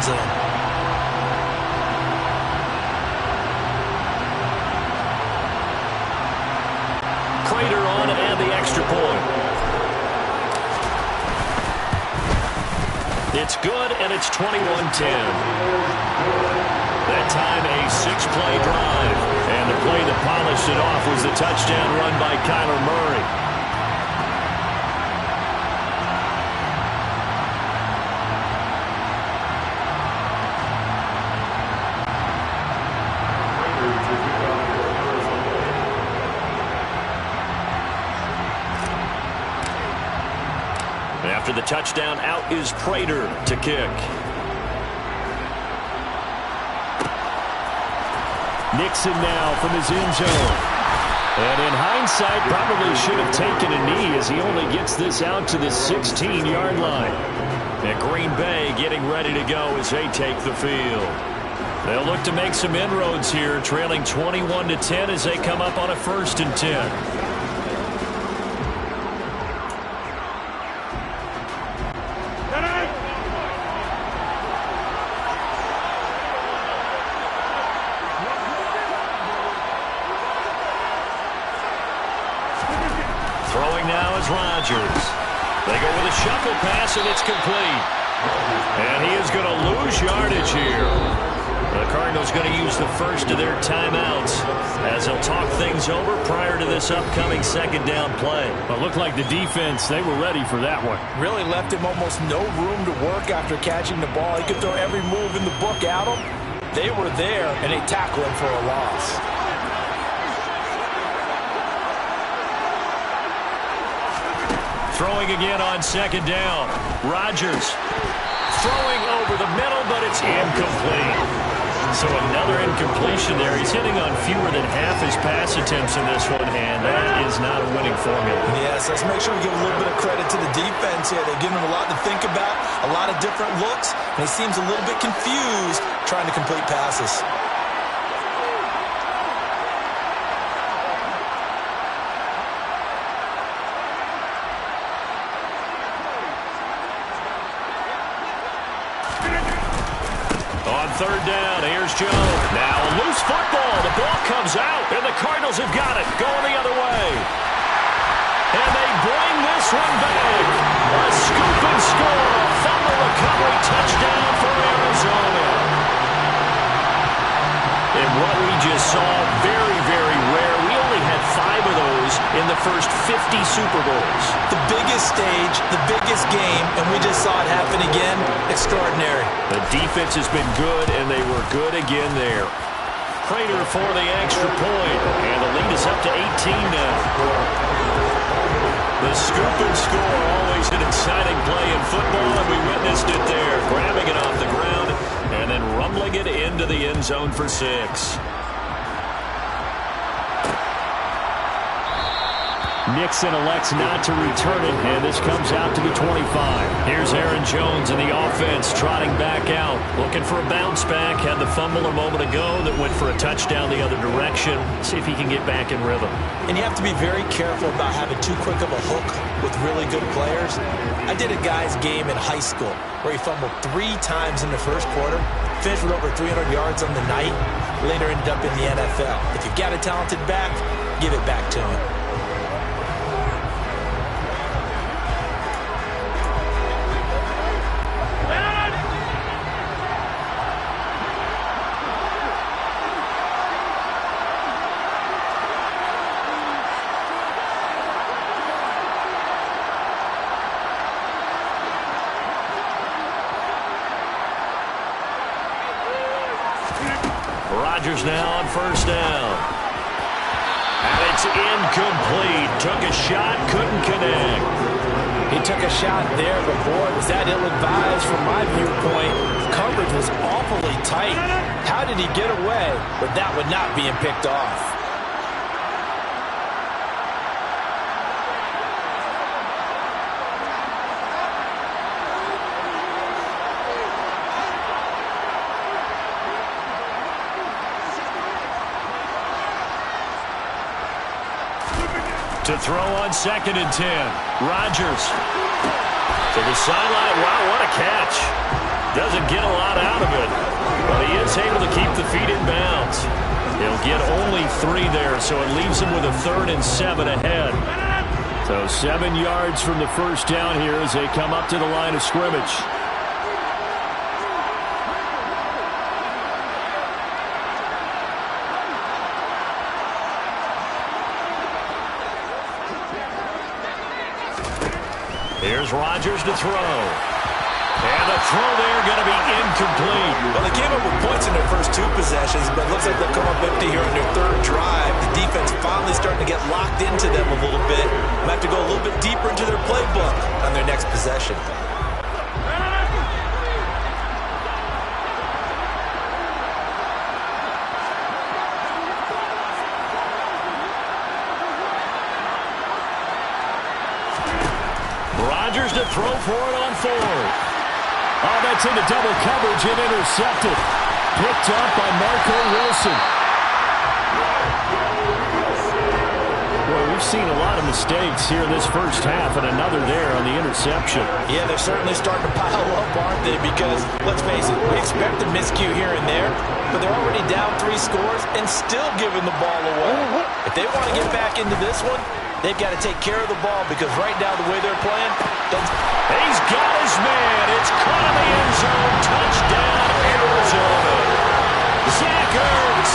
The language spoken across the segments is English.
end zone. Prater on and the extra point. It's good, and it's 21-10. That time a 6-play drive. And the play that polished it off was the touchdown run by Kyler Murray. After the touchdown, out is Prater to kick. Nixon now from his end zone. And in hindsight, probably should have taken a knee as he only gets this out to the 16-yard line. And Green Bay getting ready to go as they take the field. They'll look to make some inroads here, trailing 21-10 as they come up on a 1st and 10. Rodgers. They go with a shuffle pass, and it's complete. And he is going to lose yardage here. The Cardinals going to use the first of their timeouts as they'll talk things over prior to this upcoming 2nd down play. Well, it looked like the defense, they were ready for that one. Really left him almost no room to work after catching the ball. He could throw every move in the book at him. They were there, and they tackled him for a loss. Throwing again on 2nd down. Rodgers throwing over the middle, but it's incomplete. So another incompletion there. He's hitting on fewer than half his pass attempts in this one, and that is not a winning formula. Yes, let's make sure we give a little bit of credit to the defense here. They're giving him a lot to think about, a lot of different looks, and he seems a little bit confused trying to complete passes. On 3rd down, here's Jones. Now a loose football. The ball comes out, and the Cardinals have got it. Going the other way. And they bring this one back. A scoop and score. Fumble recovery touchdown for Arizona. And what we just saw, very, very rare. We only had 5 of those in the first 50 Super Bowls. The biggest stage, the biggest game, and we just saw it happen again. Extraordinary. The defense has been good, and they were good again there. Prater for the extra point, and the lead is up to 18 now. The scoop and score, always an exciting play in football, and we witnessed it there. Grabbing it off the ground and then rumbling it into the end zone for 6. Nixon elects not to return it, and this comes out to the 25. Here's Aaron Jones in the offense, trotting back out, looking for a bounce back. Had the fumble a moment ago that went for a touchdown the other direction. See if he can get back in rhythm. And you have to be very careful about having too quick of a hook with really good players. I did a guy's game in high school where he fumbled 3 times in the first quarter, finished with over 300 yards on the night, later ended up in the NFL. If you've got a talented back, give it back to him. Rodgers now on 1st down. And it's incomplete. Took a shot, couldn't connect. He took a shot there, but boy, was that ill-advised from my viewpoint. Coverage was awfully tight. How did he get away with that one not being picked off? To throw on 2nd and 10. Rodgers to the sideline. Wow, what a catch. Doesn't get a lot out of it, but he is able to keep the feet in bounds. He'll get only 3 there, so it leaves him with a 3rd and 7 ahead. So 7 yards from the first down here as they come up to the line of scrimmage. Here's Rodgers to throw. And the throw there going to be incomplete. Well, they came up with points in their first 2 possessions, but it looks like they'll come up empty here on their 3rd drive. The defense finally starting to get locked into them a little bit. Might have to go a little bit deeper into their playbook on their next possession. Rodgers to throw for it on 4th. Oh, that's into double coverage and intercepted. Picked up by Marco Wilson. Well, we've seen a lot of mistakes here in this first half, and another there on the interception. Yeah, they're certainly starting to pile up, aren't they? Because, let's face it, we expect a miscue here and there, but they're already down 3 scores and still giving the ball away. If they want to get back into this one, they've got to take care of the ball, because right now the way they're playing, he's got his man. It's caught in the end zone. Touchdown, Arizona. Zach Ertz,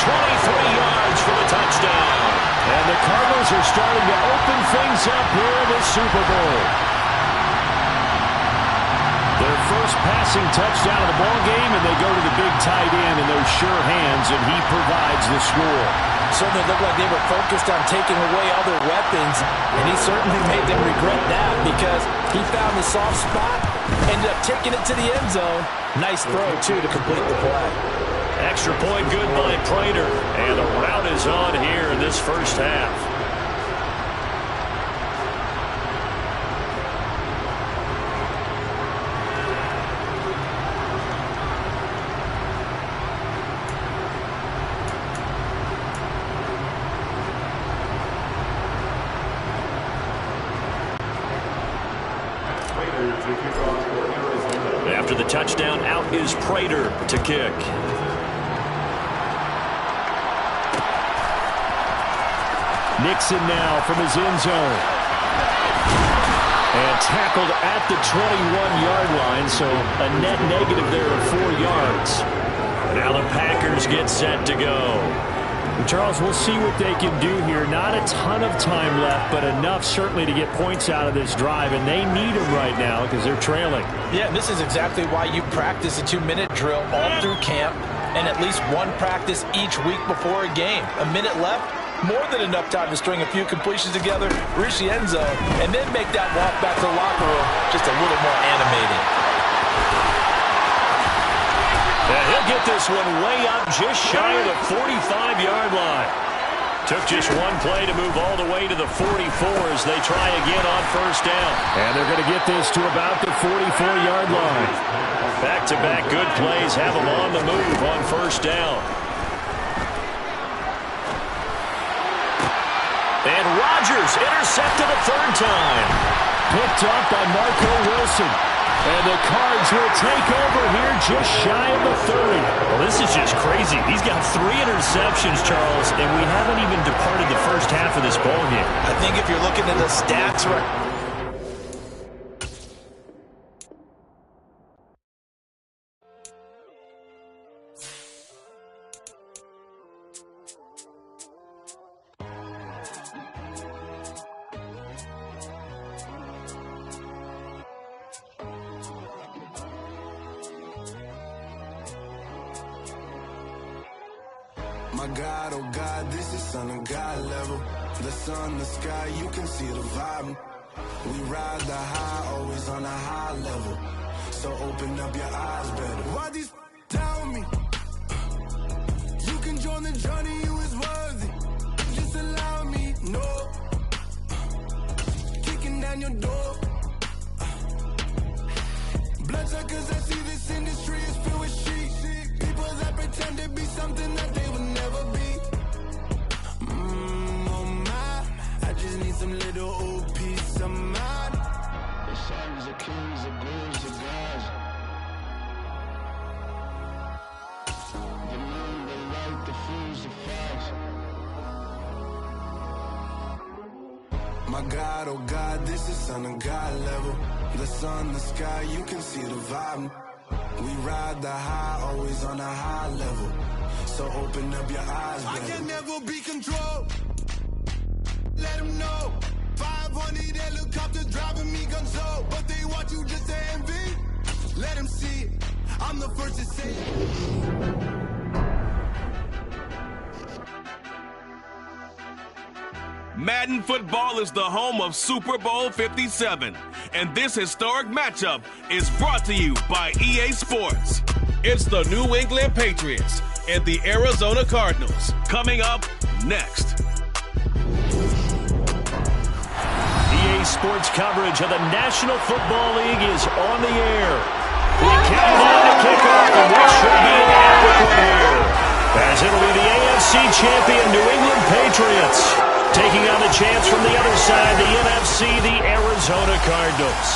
23 yards for the touchdown. And the Cardinals are starting to open things up here in the Super Bowl. Their first passing touchdown of the ball game, and they go to the big tight end in those sure hands, and he provides the score. Certainly looked like they were focused on taking away other weapons, and he certainly made them regret that, because he found the soft spot, ended up taking it to the end zone. Nice throw, too, to complete the play. Extra point good by Prater, and the rout is on here in this first half. After the touchdown, out is Prater to kick. Nixon now from his end zone. And tackled at the 21-yard line, so a net negative there of 4 yards. Now the Packers get set to go. Charles, we'll see what they can do here. Not a ton of time left, but enough certainly to get points out of this drive, and they need them right now because they're trailing. Yeah, this is exactly why you practice a 2-minute drill all through camp and at least one practice each week before a game. A minute left, more than enough time to string a few completions together, reach the end zone, and then make that walk back to the locker room just a little more animated. And he'll get this one way up just shy of the 45-yard line. Took just one play to move all the way to the 44 as they try again on first down. And they're going to get this to about the 44-yard line. Back-to-back good plays have them on the move on first down. And Rodgers intercepted a 3rd time. Picked up by Marco Wilson. And the Cards will take over here just shy of the 30. Well, this is just crazy. He's got 3 interceptions, Charles, and we haven't even departed the first half of this ball game. I think if you're looking at the stats right. My God, oh God, this is Son of God level. The sun, the sky, you can see the vibe. We ride the high, always on a high level. So open up your eyes better. Why these tell me? You can join the journey, you is worthy. Just allow me, no. Kicking down your door. Bloodsuckers, I see this industry is filled with sheep. People that pretend to be something that they will never be. Oh my, I just need some little old peace of mind. The sons of kings, the ghouls, the gods. My God, oh God, this is Son of God level. The sun, the sky, you can see the vibe. We ride the high, always on a high level. So open up your eyes, baby. I can never be controlled. Let them know. 500 helicopters driving me gonzo. But they want you just to envy. Let them see it. I'm the first to say it. Madden Football is the home of Super Bowl 57, and this historic matchup is brought to you by EA Sports. It's the New England Patriots and the Arizona Cardinals coming up next. EA Sports coverage of the National Football League is on the air. We count down to kickoff, and this should be an epic one here, as it'll be the AFC champion New England Patriots taking on the chance from the other side, the NFC, the Arizona Cardinals.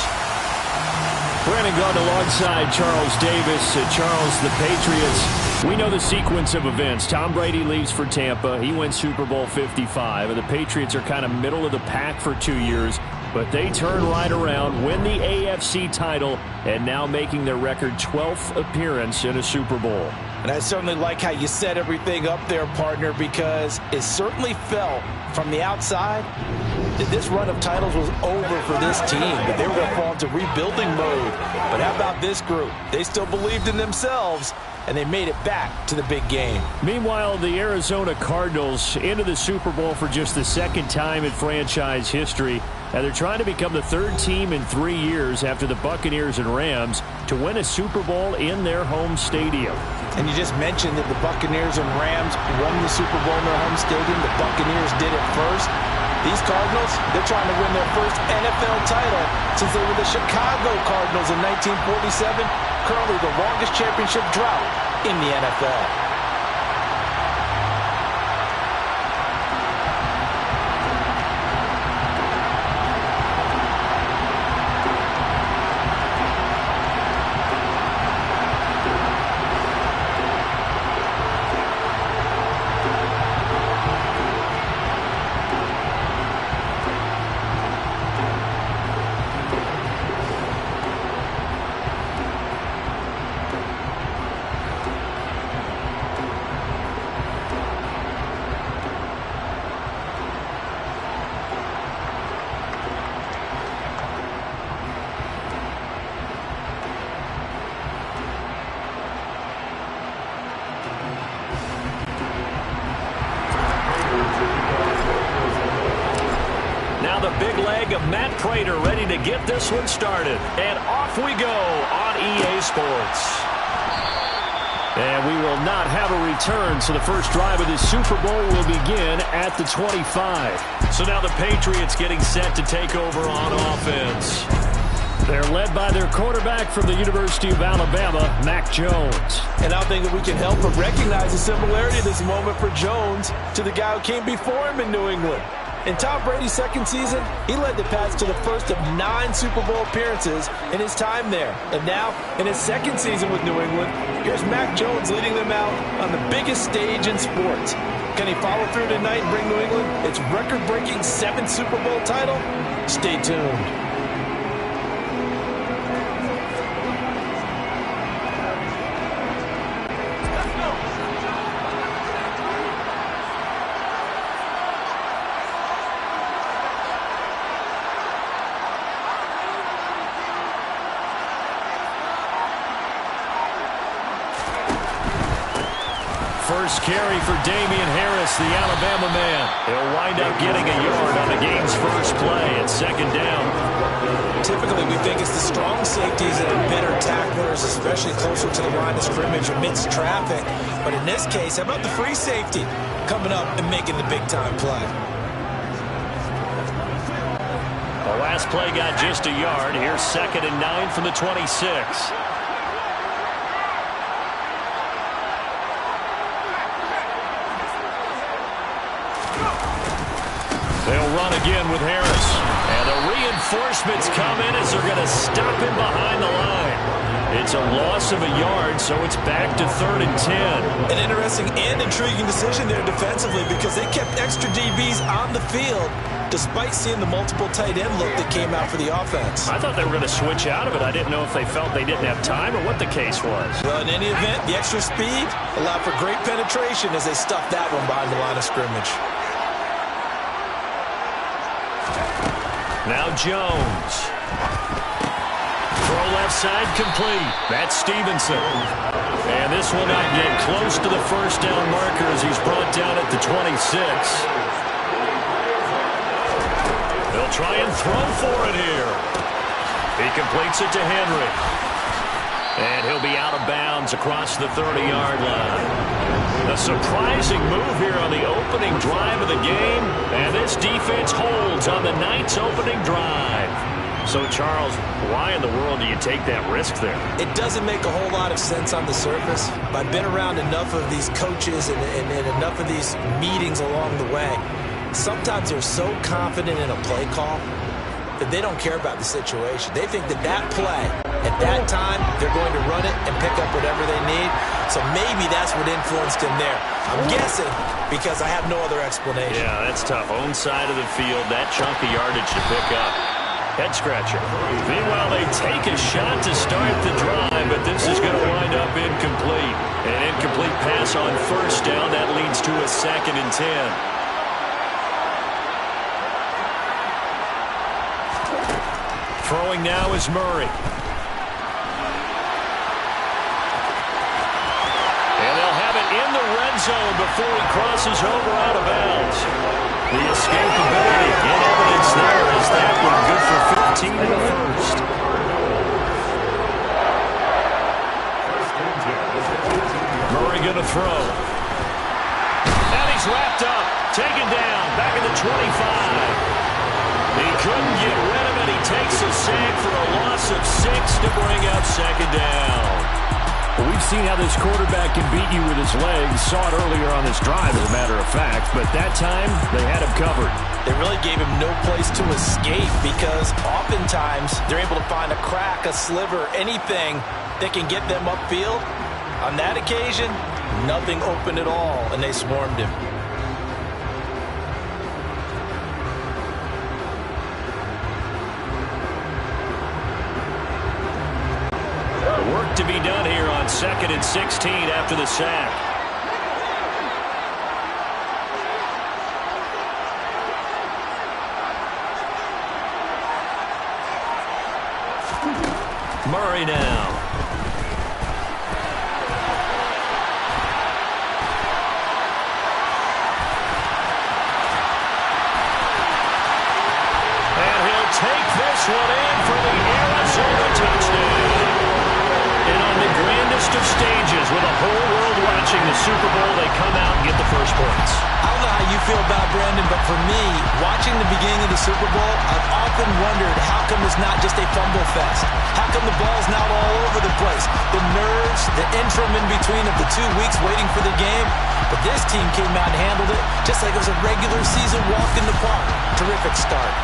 Brandon Gaudin alongside Charles Davis. Charles, the Patriots, we know the sequence of events. Tom Brady leaves for Tampa. He wins Super Bowl 55. And the Patriots are kind of middle of the pack for 2 years. But they turn right around, win the AFC title, and now making their record 12th appearance in a Super Bowl. And I certainly like how you set everything up there, partner, because it certainly felt from the outside that this run of titles was over for this team, that they were going to fall into rebuilding mode. But how about this group? They still believed in themselves, and they made it back to the big game. Meanwhile, the Arizona Cardinals into the Super Bowl for just the second time in franchise history. And they're trying to become the third team in 3 years after the Buccaneers and Rams to win a Super Bowl in their home stadium. And you just mentioned that the Buccaneers and Rams won the Super Bowl in their home stadium. The Buccaneers did it first. These Cardinals, they're trying to win their first NFL title since they were the Chicago Cardinals in 1947, currently the longest championship drought in the NFL. Of Matt Prater ready to get this one started. And off we go on EA Sports. And we will not have a return, so the first drive of this Super Bowl will begin at the 25. So now the Patriots getting set to take over on offense. They're led by their quarterback from the University of Alabama, Mac Jones. And I think that we can help but recognize the similarity of this moment for Jones to the guy who came before him in New England. In Tom Brady's second season, he led the Pats to the first of 9 Super Bowl appearances in his time there. And now, in his second season with New England, here's Mac Jones leading them out on the biggest stage in sports. Can he follow through tonight and bring New England its record-breaking 7th Super Bowl title? Stay tuned. First carry for Damian Harris, the Alabama man. He'll wind up getting a yard on the game's first play at second down. Typically, we think it's the strong safeties that are better tacklers, especially closer to the line of scrimmage amidst traffic. But in this case, how about the free safety coming up and making the big-time play? The last play got just a yard. Here's 2nd and 9 from the 26. They'll run again with Harris. And the reinforcements come in as they're going to stop him behind the line. It's a loss of a yard, so it's back to 3rd and 10. An interesting and intriguing decision there defensively because they kept extra DBs on the field despite seeing the multiple tight end look that came out for the offense. I thought they were going to switch out of it. I didn't know if they felt they didn't have time or what the case was. Well, in any event, the extra speed allowed for great penetration as they stuffed that one behind the line of scrimmage. Now Jones. Throw left side complete. That's Stevenson. And this will not get close to the first down marker as he's brought down at the 26. They'll try and throw for it here. He completes it to Henry. And he'll be out of bounds across the 30-yard line. A surprising move here on the opening drive of the game. And this defense holds on the Knights' opening drive. So, Charles, why in the world do you take that risk there? It doesn't make a whole lot of sense on the surface. But I've been around enough of these coaches and enough of these meetings along the way. Sometimes they're so confident in a play call that they don't care about the situation. They think that that play, at that time, they're going to run it and pick up whatever they need. So maybe that's what influenced him there. I'm guessing because I have no other explanation. Yeah, that's tough. Own side of the field, that chunk of yardage to pick up. Head scratcher. Meanwhile, they take a shot to start the drive, but this is going to wind up incomplete. An incomplete pass on first down. That leads to a 2nd and 10. Throwing now is Murray. And they'll have it in the red zone before he crosses over out of bounds. The escapability in evidence there is that one good for 15 in the first. Murray going to throw. And he's wrapped up. Taken down. Back at the 25. He couldn't get rid of it. He takes a sack for a loss of 6 to bring up 2nd down. Well, we've seen how this quarterback can beat you with his legs. Saw it earlier on this drive, as a matter of fact. But that time, they had him covered. They really gave him no place to escape because oftentimes they're able to find a crack, a sliver, anything that can get them upfield. On that occasion, nothing open at all, and they swarmed him. Work to be done here on 2nd and 16 after the sack. Murray now. And he'll take this one in for the Arizona touchdown. And on the grandest of stages, with the whole world watching the Super Bowl, they come out and get the first points. I don't know how you feel about Brandon, but for me, watching the beginning of the Super Bowl, I've often wondered how come it's not just a fumble fest? How come the ball's not all over the place? The nerves, the interim in between of the 2 weeks waiting for the game. But this team came out and handled it just like it was a regular season walk in the park. Terrific start.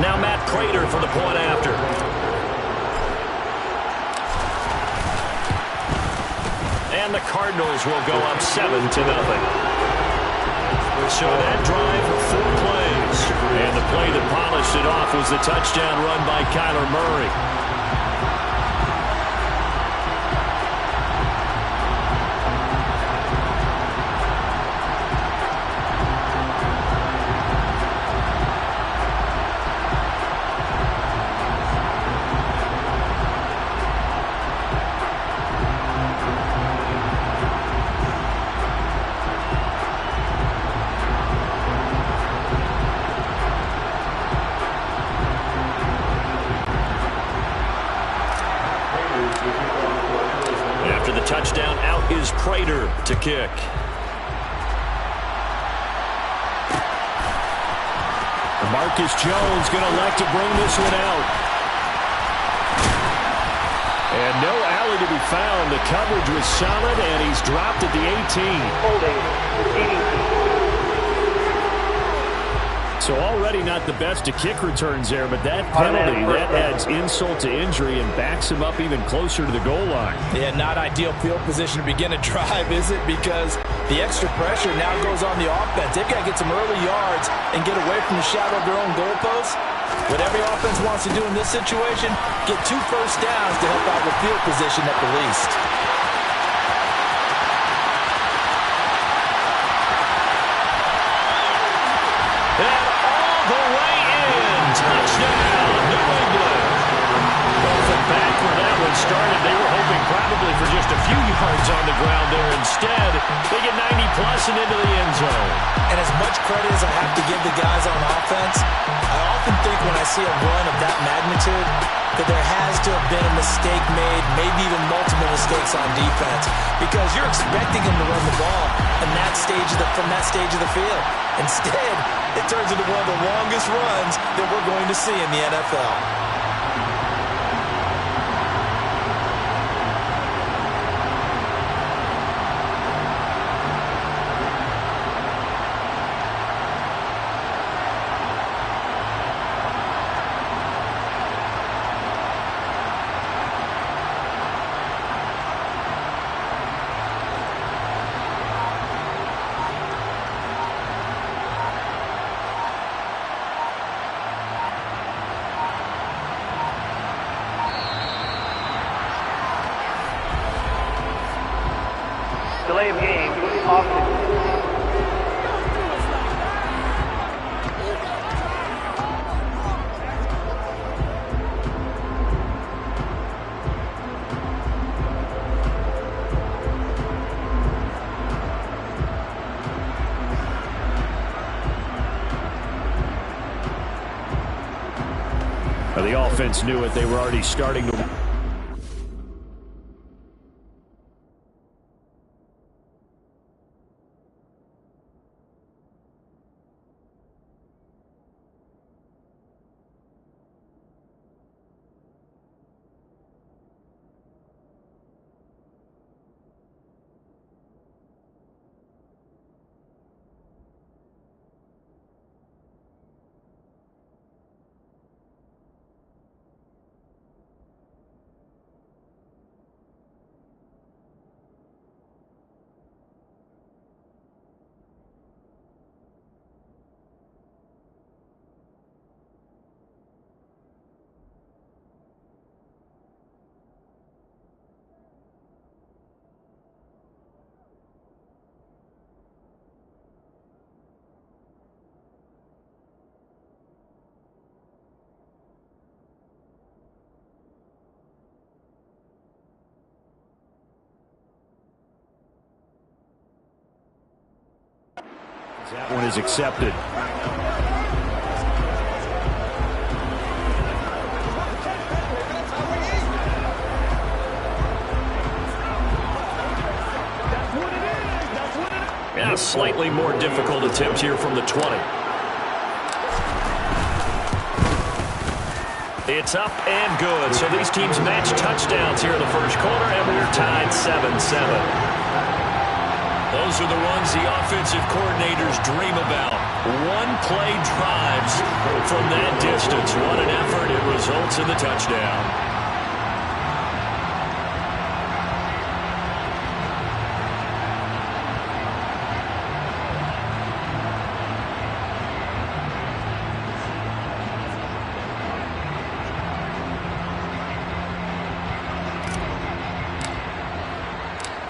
Now Matt Prater for the point after. And the Cardinals will go up 7-0. So that drive, 4 plays. And the play that polished it off was the touchdown run by Kyler Murray. Prater to kick. Marcus Jones going to elect to bring this one out. And no alley to be found. The coverage was solid, and he's dropped at the 18. So already not the best to kick returns there, but that penalty, that adds insult to injury and backs him up even closer to the goal line. Yeah, not ideal field position to begin a drive, is it? Because the extra pressure now goes on the offense. They've got to get some early yards and get away from the shadow of their own goalposts. What every offense wants to do in this situation, get 2 first downs to help out with field position at the least. And all the way in. Touchdown, New England. Well, from back where that one started, they were hoping probably for just a few yards on the ground there. Instead, they get 90-plus and into the end zone. And as much credit as I have to give the guys on offense, I often think when I see a run of that magnitude that there has to have been a mistake made, maybe even multiple mistakes on defense, because you're expecting them to run the ball from that stage of the field. Instead, it turns into one of the longest runs that we're going to see in the NFL. Delay of game, offense. The offense knew it. They were already starting to... That one is accepted. Yeah, slightly more difficult attempt here from the 20. It's up and good. So these teams match touchdowns here in the first quarter, and we're tied 7-7. Those are the ones the offensive coordinators dream about. One-play drives from that distance. What an effort. It results in the touchdown.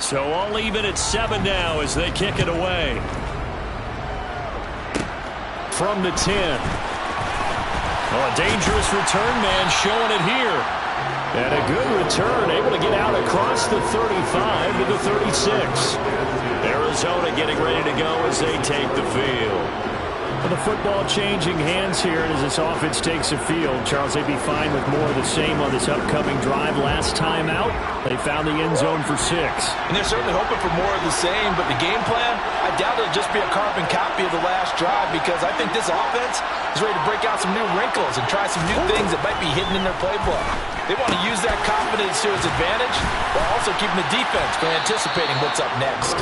So all even at 7 now as they kick it away. From the 10. Oh, a dangerous return man showing it here. And a good return, able to get out across the 35 to the 36. Arizona getting ready to go as they take the field. Well, the football changing hands here as this offense takes the field. Charles, they'd be fine with more of the same on this upcoming drive. Last time out, they found the end zone for 6. And they're certainly hoping for more of the same, but the game plan, I doubt it'll just be a carbon copy of the last drive, because I think this offense is ready to break out some new wrinkles and try some new things that might be hidden in their playbook. They want to use that confidence to its advantage while also keeping the defense from anticipating what's up next.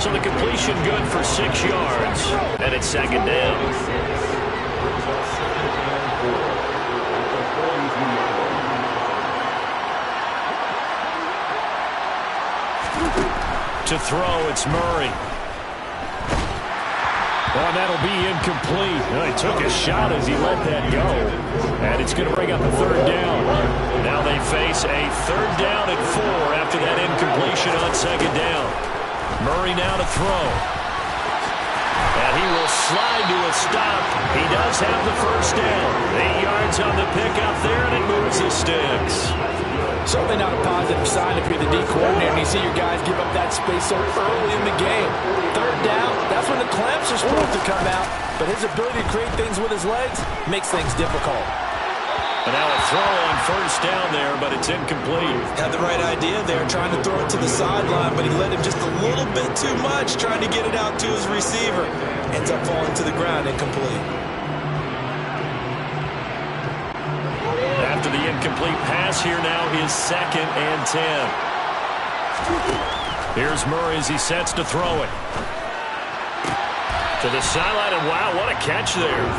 So the completion good for 6 yards, and it's 2nd down. To throw, it's Murray. Oh, and that'll be incomplete. Well, he took a shot as he let that go. And it's going to bring up a 3rd down. Now they face a 3rd down and 4 after that incompletion on 2nd down. Murray now to throw. And he will slide to a stop. He does have the 1st down. 8 yards on the pickup there, and it moves the sticks. Certainly not a positive sign if you're the D coordinator and you see your guys give up that space so early in the game. 3rd down, that's when the clamps are supposed to come out. But his ability to create things with his legs makes things difficult. And now a throw on 1st down there, but it's incomplete. Had the right idea there, trying to throw it to the sideline, but he let him just a little bit too much, trying to get it out to his receiver. Ends up falling to the ground, incomplete. After the incomplete pass, here now is 2nd and 10. Here's Murray as he sets to throw it. To the sideline, and wow, what a catch there.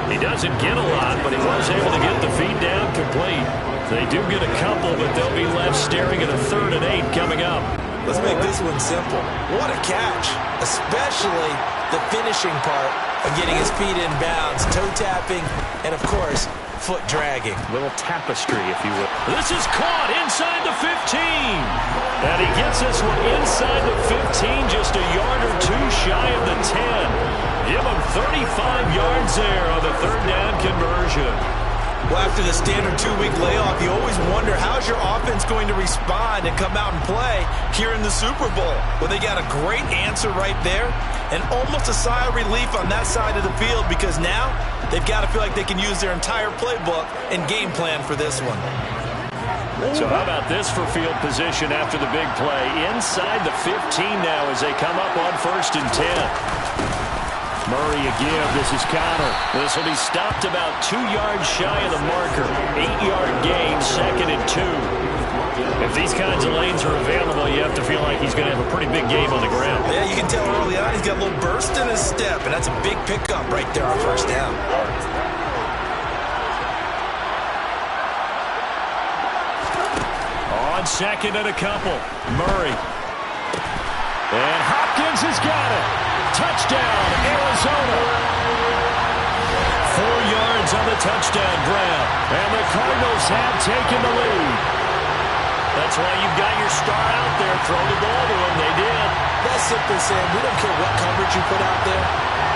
He doesn't get a lot, but he was able to get the feet down complete. They do get a couple, but they'll be left staring at a 3rd and 8 coming up. Let's make this one simple. What a catch, especially the finishing part of getting his feet in bounds, toe tapping, and of course, foot dragging. Little tapestry, if you will. This is caught inside the 15. And he gets this one inside the 15, just a yard or 2 shy of the 10. Give him 35 yards there on the 3rd down conversion. Well, after the standard 2-week layoff, you always wonder how's your offense going to respond and come out and play here in the Super Bowl. Well, they got a great answer right there and almost a sigh of relief on that side of the field, because now they've got to feel like they can use their entire playbook and game plan for this one. So how about this for field position after the big play? Inside the 15 now as they come up on 1st and 10. Murray a give. This is Connor. This will be stopped about 2 yards shy of the marker. 8-yard gain, 2nd and 2. If these kinds of lanes are available, you have to feel like he's going to have a pretty big game on the ground. Yeah, you can tell early on he's got a little burst in his step, and that's a big pickup right there on 1st down. On 2nd and a couple, Murray. And Hopkins has got it. Touchdown, Arizona. 4 yards on the touchdown grab. And the Cardinals have taken the lead. That's why you've got your star out there. Throw the ball to him. They did. That's simply saying we don't care what coverage you put out there.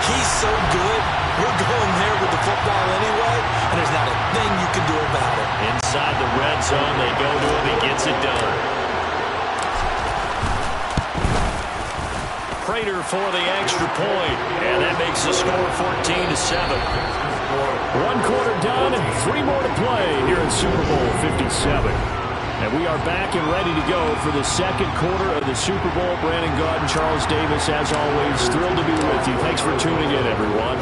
He's so good. We're going there with the football anyway, and there's not a thing you can do about it. Inside the red zone, they go to him. He gets it done. Prater for the extra point, and that makes the score 14-7. 1 quarter done, 3 more to play here in Super Bowl 57. And we are back and ready to go for the 2nd quarter of the Super Bowl. Brandon Gaudin, Charles Davis, as always, thrilled to be with you. Thanks for tuning in, everyone.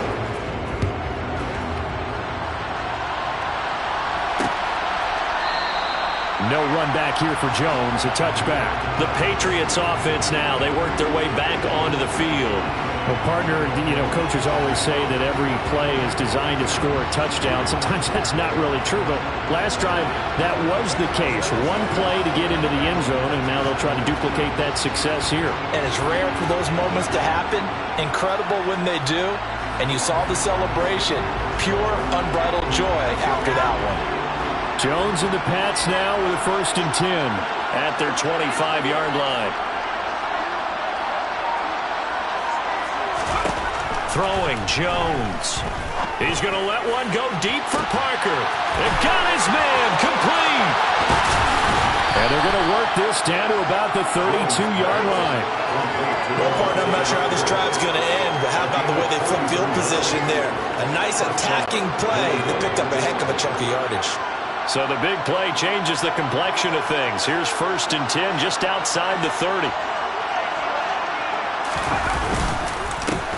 No run back here for Jones, a touchback. The Patriots offense now, they work their way back onto the field. Well, partner, coaches always say that every play is designed to score a touchdown. Sometimes that's not really true, but last drive, that was the case. 1 play to get into the end zone, and now they'll try to duplicate that success here. And it's rare for those moments to happen. Incredible when they do. And you saw the celebration. Pure, unbridled joy after that one. Jones and the Pats now with a 1st and 10 at their 25-yard line. Throwing Jones. He's going to let one go deep for Parker. They've got his man complete. And they're going to work this down to about the 32-yard line. Well, partner, I'm not sure how this drive's going to end, but how about the way they flip field position there. A nice attacking play that picked up a heck of a chunk of yardage. So the big play changes the complexion of things. Here's 1st and 10 just outside the 30.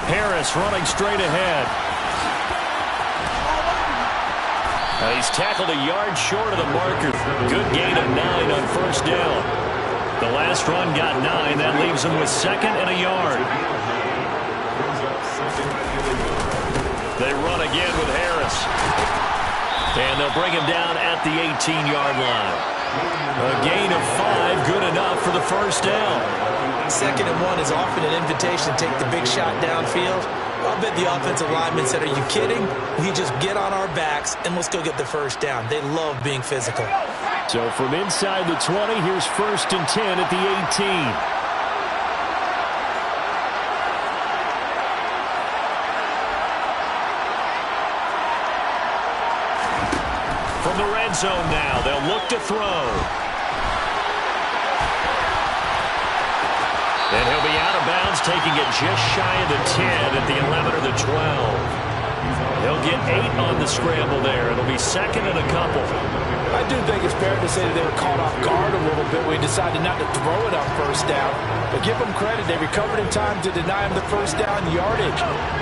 Harris running straight ahead. He's tackled a yard short of the marker. Good gain of 9 on 1st down. The last run got 9. That leaves him with 2nd and a yard. They run again with Harris. And they'll bring him down at the 18-yard line. A gain of 5, good enough for the 1st down. 2nd and 1 is often an invitation to take the big shot downfield. I'll bet the offensive lineman said, are you kidding? We just get on our backs and let's go get the 1st down. They love being physical. So from inside the 20, here's 1st and 10 at the 18. From the red zone now, they'll look to throw. And he'll be out of bounds, taking it just shy of the 10 at the 11 or the 12. He'll get 8 on the scramble there. It'll be 2nd and a couple. I do think it's fair to say that they were caught off guard a little bit when we decided not to throw it on 1st down. But give them credit. They recovered in time to deny him the 1st down yardage.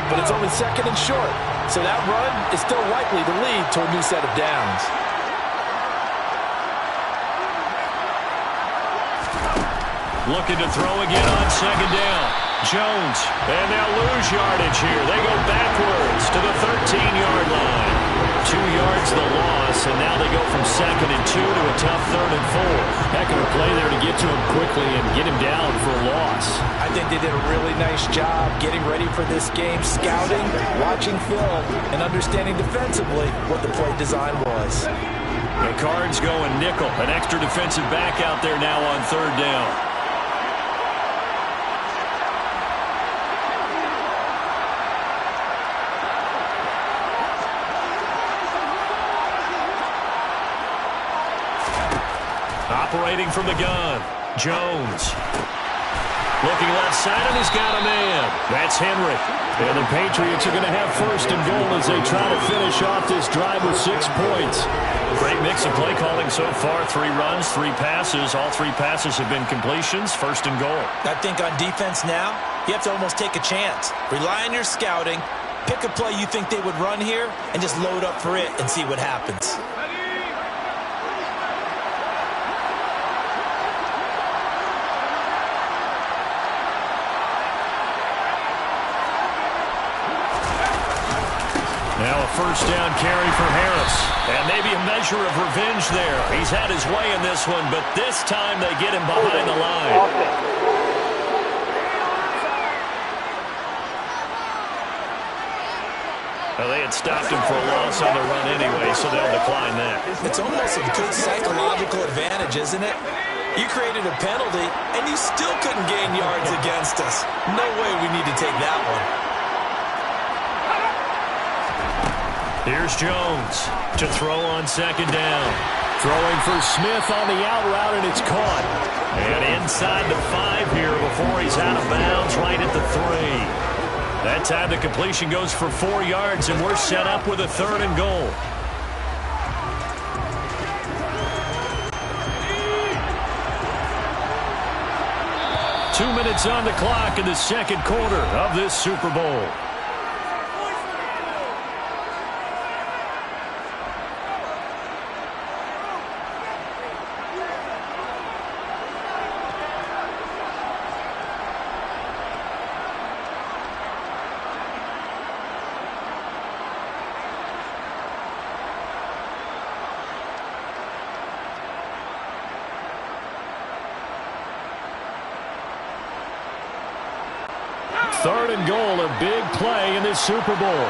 But it's only 2nd and short. So that run is still likely to lead to a new set of downs. Looking to throw again on 2nd down. Jones, and they'll lose yardage here. They go backwards to the 13-yard line. 2 yards the loss, and now they go from 2nd and 2 to a tough 3rd and 4. Heck of a play there to get to him quickly and get him down for a loss. I think they did a really nice job getting ready for this game, scouting, watching film, and understanding defensively what the play design was. The Cards going nickel. An extra defensive back out there now on 3rd down. Operating from the gun, Jones. Looking left side, and he's got a man. That's Henry. And the Patriots are going to have 1st and goal as they try to finish off this drive with 6 points. Great mix of play calling so far. 3 runs, 3 passes. All 3 passes have been completions. 1st and goal. I think on defense now, you have to almost take a chance. Rely on your scouting. Pick a play you think they would run here, and just load up for it and see what happens. Now a 1st down carry for Harris. And maybe a measure of revenge there. He's had his way in this one, but this time they get him behind the line. Well, they had stopped him for a loss on the run anyway, so they'll decline that. It's almost a good psychological advantage, isn't it? You created a penalty, and you still couldn't gain yards against us. No way we need to take that one. Here's Jones to throw on 2nd down. Throwing for Smith on the out route, and it's caught. And inside the 5 here before he's out of bounds, right at the 3. That time the completion goes for 4 yards, and we're set up with a 3rd and goal. Two minutes on the clock in the 2nd quarter of this Super Bowl. Third and goal, a big play in this Super Bowl.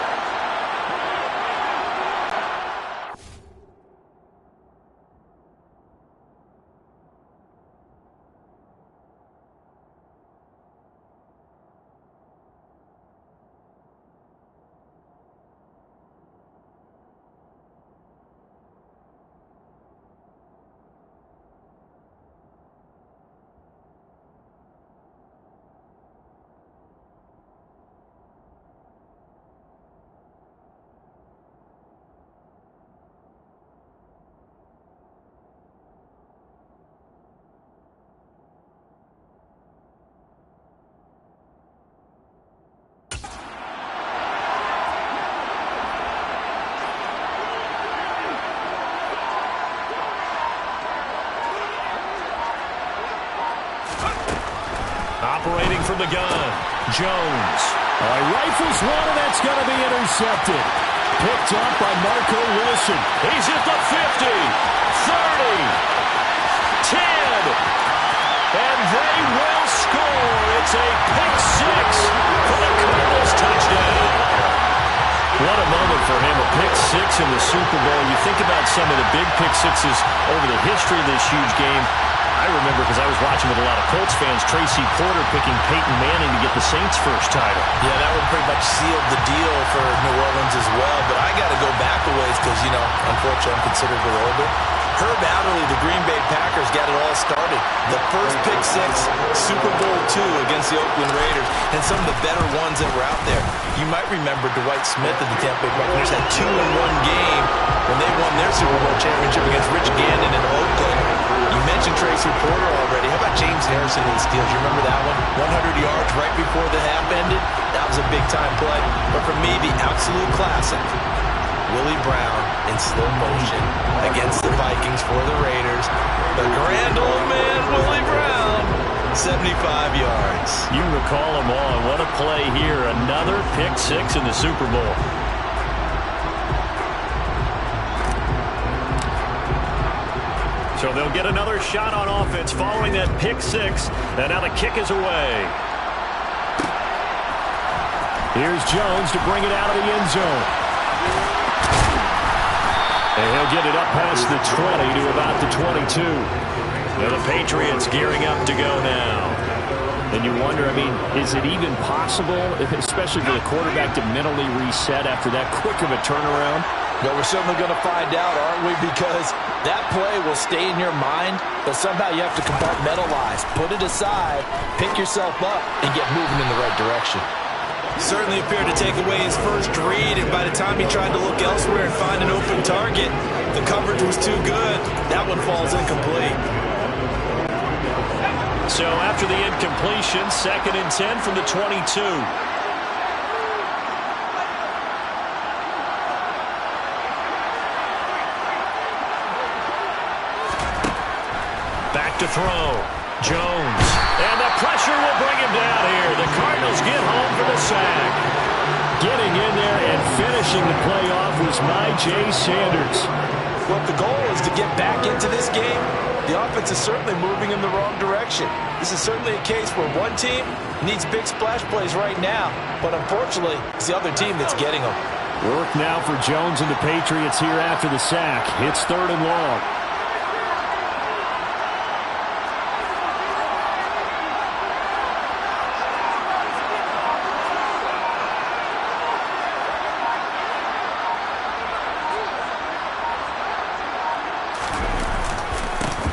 Operating from the gun, Jones. He rifles one, and that's going to be intercepted. Picked up by Marco Wilson. He's at the 50, 30, 10, and they will score. It's a pick six for the Cardinals touchdown. What a moment for him, a pick six in the Super Bowl. You think about some of the big pick sixes over the history of this huge game. I remember, because I was watching with a lot of Colts fans, Tracy Porter picking Peyton Manning to get the Saints' first title. Yeah, that one pretty much sealed the deal for New Orleans as well. But I got to go back a ways because, unfortunately, I'm considered a bit older. Herb Adderley, the Green Bay Packers, got it all started. The first pick six, Super Bowl II against the Oakland Raiders, and some of the better ones that were out there. You might remember Dwight Smith of the Tampa Bay Buccaneers had 2 in one game when they won their Super Bowl championship against Rich Gannon in Oakland. You mentioned Tracy Porter already. How about James Harrison of the Steelers? You remember that one? 100 yards right before the half ended. That was a big-time play. But for me, the absolute classic, Willie Brown in slow motion against the Vikings for the Raiders. The grand old man, Willie Brown, 75 yards. You recall them all. What a play here. Another pick six in the Super Bowl. So they'll get another shot on offense following that pick six. And now the kick is away. Here's Jones to bring it out of the end zone. And he'll get it up past the 20 to about the 22. Now the Patriots gearing up to go now. And you wonder, is it even possible, especially for the quarterback, to mentally reset after that quick of a turnaround? Well, we're certainly going to find out, aren't we? Because that play will stay in your mind, but somehow you have to compartmentalize, put it aside, pick yourself up, and get moving in the right direction. Certainly appeared to take away his first read, and by the time he tried to look elsewhere and find an open target, the coverage was too good. That one falls incomplete. So after the incompletion, 2nd and 10 from the 22. Back to throw. Jones. And the pressure will bring him down here. The Cardinals get home for the sack. Getting in there and finishing the play off was Myjai Sanders. Well, if the goal is to get back into this game, the offense is certainly moving in the wrong direction. This is certainly a case where one team needs big splash plays right now, but unfortunately, it's the other team that's getting them. Work now for Jones and the Patriots here after the sack. It's 3rd and long.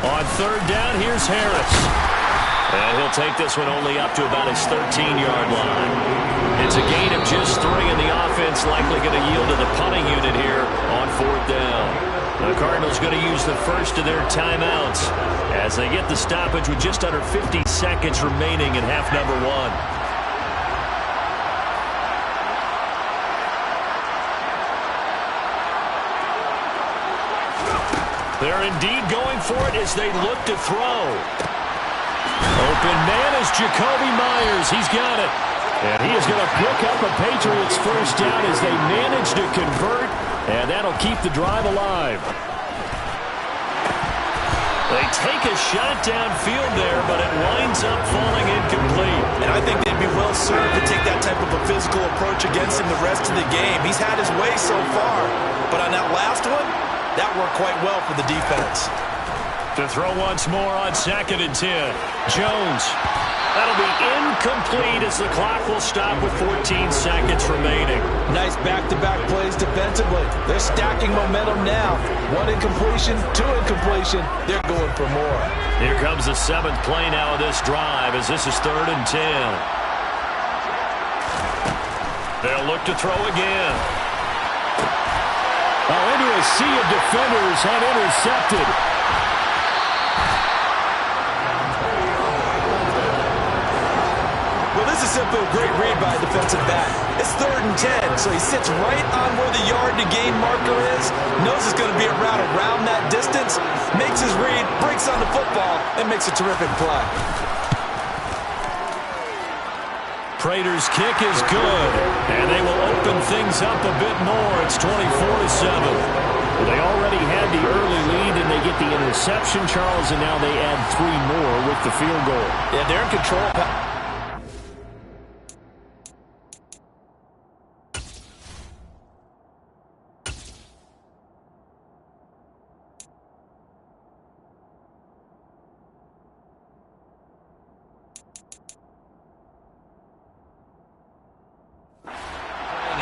On 3rd down, here's Harris. And he'll take this one only up to about his 13-yard line. It's a gain of just 3, and the offense likely going to yield to the punting unit here on 4th down. The Cardinals going to use the first of their timeouts as they get the stoppage with just under 50 seconds remaining in half number 1. They're indeed going for it as they look to throw. Open man is Jacoby Myers. He's got it. And he is going to pick up a Patriots first down as they manage to convert. And that'll keep the drive alive. They take a shot downfield there, but it winds up falling incomplete. And I think they'd be well served to take that type of a physical approach against him the rest of the game. He's had his way so far. But on that last one, that worked quite well for the defense. To throw once more on 2nd and 10. Jones. That'll be incomplete as the clock will stop with 14 seconds remaining. Nice back-to-back plays defensively. They're stacking momentum now. 1 incompletion, 2 incompletion. They're going for more. Here comes the 7th play now of this drive as this is 3rd and 10. They'll look to throw again. Into a sea of defenders and intercepted. Well, this is simply a great read by a defensive back. It's 3rd and 10, so he sits right on where the yard-to-gain marker is, knows it's going to be a route around that distance, makes his read, breaks on the football, and makes a terrific play. Prater's kick is good, and they will open things up a bit more. It's 24-7. Well, they already had the early lead, and they get the interception, Charles, and now they add 3 more with the field goal. Yeah, they're in control.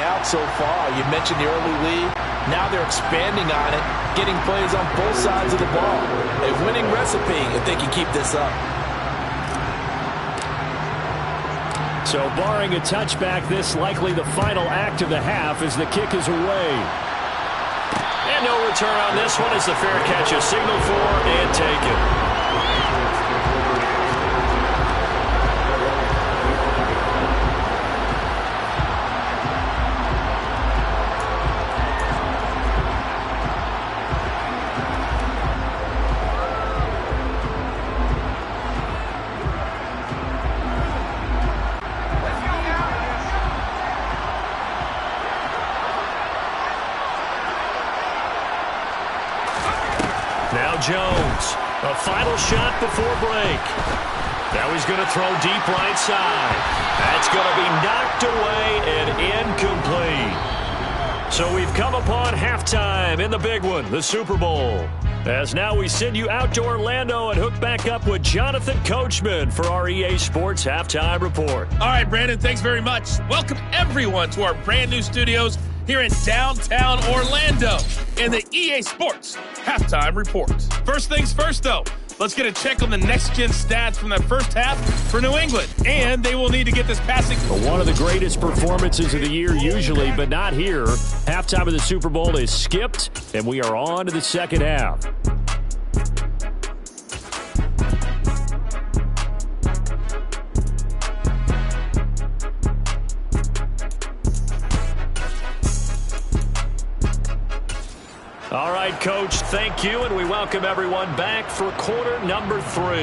Out so far. You mentioned the early lead. Now they're expanding on it, getting plays on both sides of the ball. A winning recipe if they can keep this up. So barring a touchback, this likely the final act of the half as the kick is away. And no return on this one as the fair catch is signaled for and taken. Now Jones, a final shot before break. Now he's going to throw deep right side. That's going to be knocked away and incomplete. So we've come upon halftime in the big one, the Super Bowl. As now we send you out to Orlando and hook back up with Jonathan Coachman for our EA Sports Halftime Report. All right, Brandon, thanks very much. Welcome everyone to our brand new studios here in downtown Orlando in the EA Sports Halftime Report. First things first, though, let's get a check on the next-gen stats from that first half for New England, and they will need to get this passing. One of the greatest performances of the year usually, but not here. Halftime of the Super Bowl is skipped, and we are on to the second half. All right, Coach, thank you, and we welcome everyone back for quarter number 3.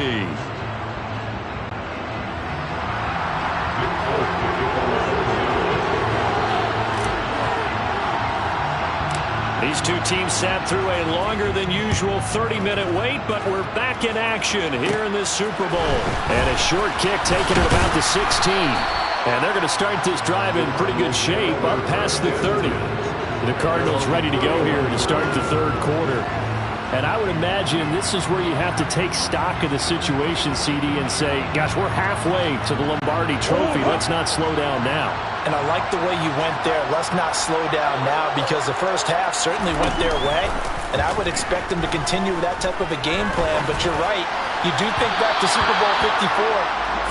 These two teams sat through a longer than usual 30-minute wait, but we're back in action here in this Super Bowl. And a short kick taken at about the 16. And they're going to start this drive in pretty good shape up past the 30. The Cardinals ready to go here to start the third quarter. And I would imagine this is where you have to take stock of the situation, CD, and say, gosh, we're halfway to the Lombardi Trophy. Let's not slow down now. And I like the way you went there. Let's not slow down now, because the first half certainly went their way. And I would expect them to continue with that type of a game plan. But you're right. You do think back to Super Bowl 54.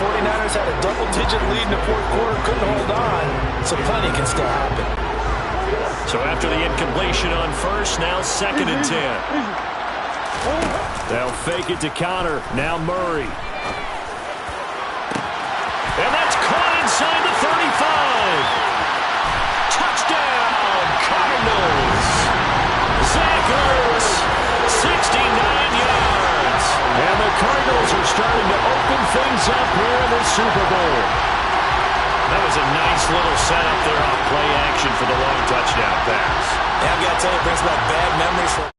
49ers had a double-digit lead in the fourth quarter, couldn't hold on. So plenty can still happen. So after the incompletion on first, now 2nd and 10. They'll fake it to Connor. Now Murray. And that's caught inside the 35. Touchdown, Cardinals. Zach Ertz, 69 yards. And the Cardinals are starting to open things up here in the Super Bowl. That was a nice little setup there on play action for the long touchdown pass. Yeah, I've got to tell you, it brings back bad memories.